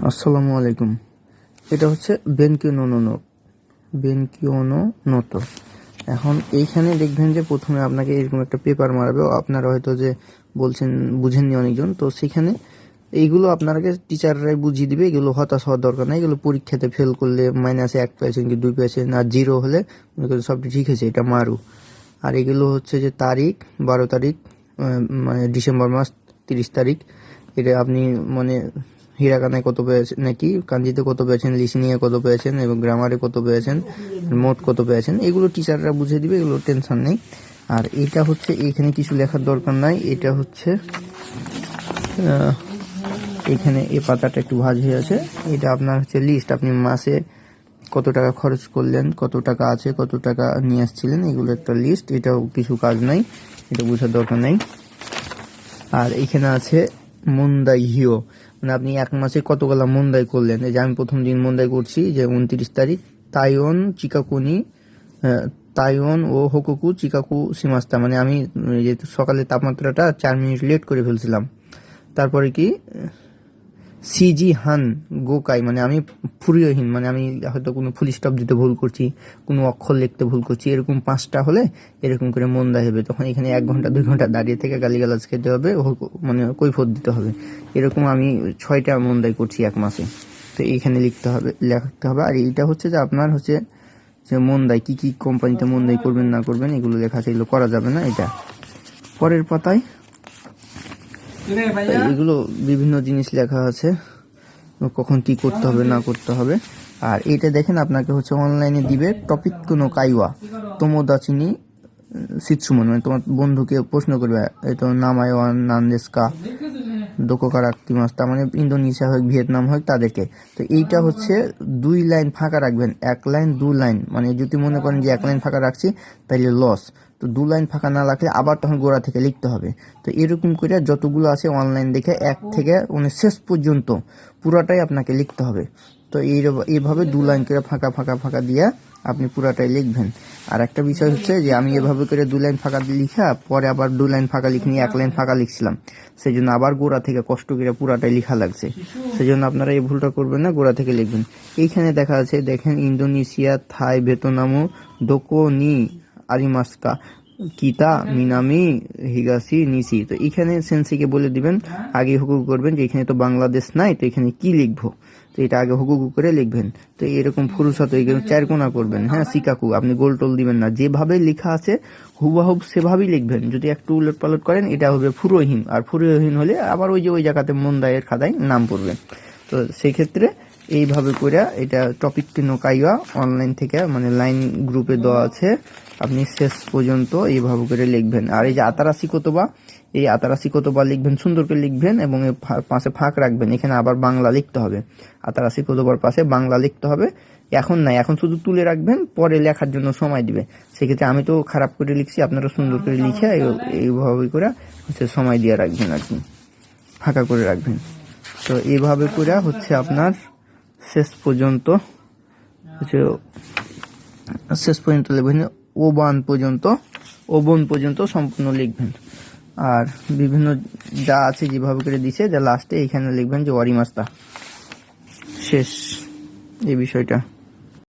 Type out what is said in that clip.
আসসালামু আলাইকুম। এটা হচ্ছে বেনকিউনো নোটো। এখন এইখানে দেখবেন যে প্রথমে আপনাকে এরকম একটা পেপার মারাবে, আপনারা হয়তো যে বলছেন বুঝেননি অনেকজন, তো সেখানে এইগুলো আপনাকে টিচাররাই বুঝিয়ে দিবে। এগুলো হতাশ হওয়ার দরকার নাই। এগুলো পরীক্ষাতে ফেল করলে -1 পেয়েছেন কি 2 পেয়েছেন, আর 0 হলে সবটি ঠিক আছে, এটা মারু। আর এগুলো হচ্ছে যে তারিখ 12 তারিখ, মানে ডিসেম্বর মাস 30 তারিখ। এটা আপনি মানে হিরাকানায় কত পেয়েছেন, নাকি কাঞ্জিতে কত পেয়েছেন, লিসনিংয়ে কত পেয়েছেন এবং গ্রামারে কত পেয়েছেন, মোট কত পেয়েছেন, এগুলো টিচাররা বুঝিয়ে দিবে, এগুলো টেনশন নেই। আর এটা হচ্ছে এখানে কিছু লেখার দরকার নাই। এটা হচ্ছে এখানে এই পাতাটা একটু ভাঁজ হয়ে আছে। এটা আপনার হচ্ছে লিস্ট, আপনি মাসে কত টাকা খরচ করলেন, কত টাকা আছে, কত টাকা নিয়ে আসছিলেন, এগুলো একটা লিস্ট। এটাও কিছু কাজ নাই, এটা বোঝার দরকার নাই। আর এখানে আছে মন্দাই হিও, মানে আপনি এক মাসে কতগুলা মন্দাই করলেন। এই যে আমি প্রথম দিন মন্দাই করছি, যে 29 তারিখ, তাইওন চিকাকুনি, তাইওন ও হোকুকু চিকাকু সিমাস্তা, মানে আমি যে সকালে তাপমাত্রাটা 4 মিনিট লেট করে ফেলছিলাম। তারপরে কি সিজি হান গোকাই, মানে আমি ফুরিয়হীন, মানে আমি হয়তো কোনো ফুল স্টপ দিতে ভুল করছি, কোনো অক্ষর লিখতে ভুল করছি, এরকম 5টা হলে এরকম করে মন্দা হবে। তখন এখানে 1 ঘন্টা 2 ঘন্টা দাঁড়িয়ে থেকে গালিগালাজ খেতে হবে, মানে কৈফত দিতে হবে। এরকম আমি 6টা মন্দাই করছি এক মাসে। তো এইখানে লিখতে হবে। আর এইটা হচ্ছে যে আপনার হচ্ছে যে মন্দাই কি কি কোম্পানিতে মন্দাই করবেন না করবেন, এগুলো লেখা আছে, এগুলো করা যাবে না। এটা পরের পাতায় এগুলো বিভিন্ন জিনিস লেখা আছে, কখন কি করতে হবে না করতে হবে। আর এটা দেখেন আপনাকে হচ্ছে অনলাইনে দিবে টপিক কোনো কাইওয়া তোমোদাচিনি সিৎসুমন, মানে তোমার বন্ধুকে প্রশ্ন করবে, এটা নামায়ওয়ান নান্দেস্কা দোকোকারাক্তি মাস, তার মানে ইন্দোনেশিয়া হোক ভিয়েতনাম হোক তাদেরকে। তো এইটা হচ্ছে 2 লাইন ফাঁকা রাখবেন, 1 লাইন 2 লাইন, মানে যদি মনে করেন যে 1 লাইন ফাঁকা রাখছি তাইলে লস। তো 2 লাইন ফাঁকা না রাখলে আবার তখন গোড়া থেকে লিখতে হবে। তো এরকম করে যতগুলো আছে অনলাইন দেখে 1 থেকে শেষ পর্যন্ত পুরাটাই আপনাকে লিখতে হবে। তো এইভাবে 2 লাইন করে ফাঁকা ফাঁকা ফাঁকা দিয়ে আপনি পুরাটাই লিখবেন। আর একটা বিষয় হচ্ছে যে আমি এভাবে করে 2 লাইন ফাঁকা লিখা পরে আবার 2 লাইন ফাঁকা লিখিনি, 1 লাইন ফাঁকা লিখছিলাম, সেই জন্য আবার গোড়া থেকে কষ্ট করে পুরাটাই লেখা লাগছে। সেই জন্য আপনারা এই ভুলটা করবেন না, গোড়া থেকে লিখবেন। এইখানে দেখা আছে, দেখেন ইন্দোনেশিয়া, থাই, ভিয়েতনামু, দোকো নি আরিমাস্কা, কিতা মিনামি হিগাসি নিসি। তো এখানে সেন্সিকে বলে দিবেন, আগে হুকুক করবেন যে এখানে তো বাংলাদেশ নাই, তো এখানে কি লিখবো, তো এটা আগে হুকুকু করে লিখবেন। তো এরকম ফুরুসাতো এখানে 4 কোনা করবেন। হ্যাঁ, সিকাকু, আপনি গোল টোল দিবেন না, যেভাবে লেখা আছে হুবাহুব সেভাবেই লিখবেন। যদি একটু উলট পালট করেন এটা হবে ফুরোহীন, আর ফুরোহীন হলে আবার ওই জায়গাতে মন্দায়ের খাতায় নাম পড়বে। তো সেই ক্ষেত্রে এইভাবে করে এটা টপিক কাইয়া অনলাইন থেকে, মানে লাইন গ্রুপে দেওয়া আছে, আপনি শেষ পর্যন্ত এইভাবে করে লিখবেন। আর এই যে আতারাসি কতবা, এই আতারাসি কতবা লিখবেন, সুন্দর করে লিখবেন এবং পাশে ফাঁক রাখবেন। এখানে আবার বাংলা লিখতে হবে, আতারাসি কতবার পাশে বাংলা লিখতে হবে। এখন নাই, এখন শুধু তুলে রাখবেন, পরে লেখার জন্য সময় দিবে। সেক্ষেত্রে আমি তো খারাপ করে লিখছি, আপনারা সুন্দর করে লিখে এইভাবে করে হচ্ছে সময় দিয়ে রাখবেন, আর কি ফাঁকা করে রাখবেন। তো এইভাবে করে হচ্ছে আপনার শেষ পর্যন্ত লিখবেন, ওবন পর্যন্ত সম্পূর্ণ লিখবেন। আর বিভিন্ন যা আছে যেভাবে করে দিছে, যা লাস্টে এখানে লিখবেন যে ওয়ারিমাস্তা, শেষ এই বিষয়টা।